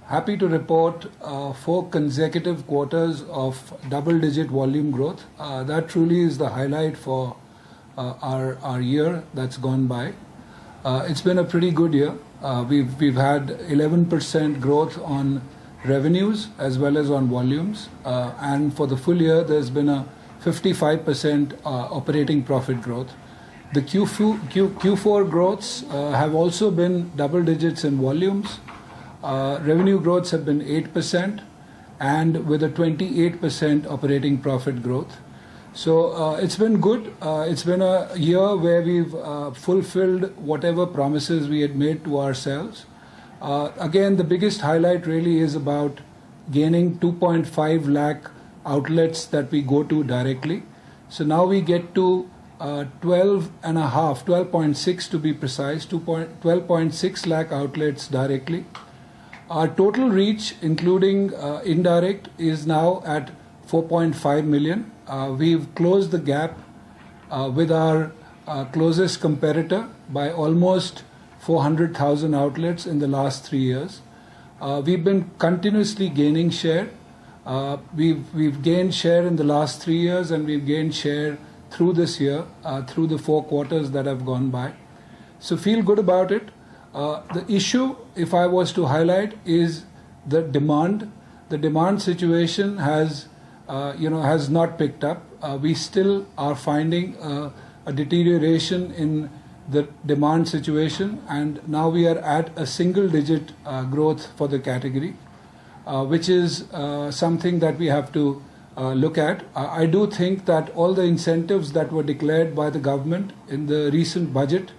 Happy to report 4 consecutive quarters of double-digit volume growth. That truly is the highlight for our year that's gone by. It's been a pretty good year. We've had 11% growth on revenues as well as on volumes, and for the full year there's been a 55% operating profit growth. The Q4 growths have also been double digits in volumes. Revenue growths have been 8% and with a 28% operating profit growth. So it's been good. It's been a year where we've fulfilled whatever promises we had made to ourselves. Again, the biggest highlight really is about gaining 2.5 lakh outlets that we go to directly. So now we get to 12.6 to be precise, 12.6 lakh outlets directly. Our total reach, including indirect, is now at 4.5 million. We've closed the gap with our closest competitor by almost 400,000 outlets in the last 3 years. We've been continuously gaining share. We've gained share in the last 3 years, and we've gained share through this year, through the 4 quarters that have gone by. So feel good about it. The issue, if I was to highlight, is the demand. The demand situation has not picked up. We still are finding a deterioration in the demand situation, and now we are at a single-digit growth for the category, which is something that we have to look at. I do think that all the incentives that were declared by the government in the recent budget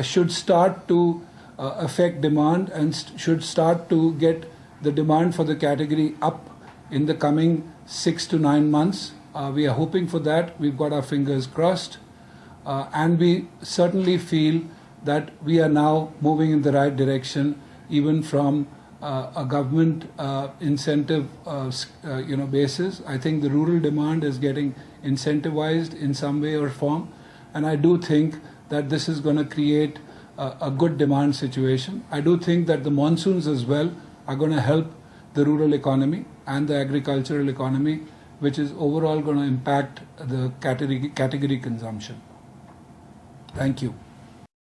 should start to affect demand and should start to get the demand for the category up in the coming 6 to 9 months. We are hoping for that. We've got our fingers crossed. And we certainly feel that we are now moving in the right direction, even from a government incentive basis. I think the rural demand is getting incentivized in some way or form, and I do think that this is going to create a good demand situation. I do think that the monsoons as well are going to help the rural economy and the agricultural economy, which is overall going to impact the category consumption. Thank you.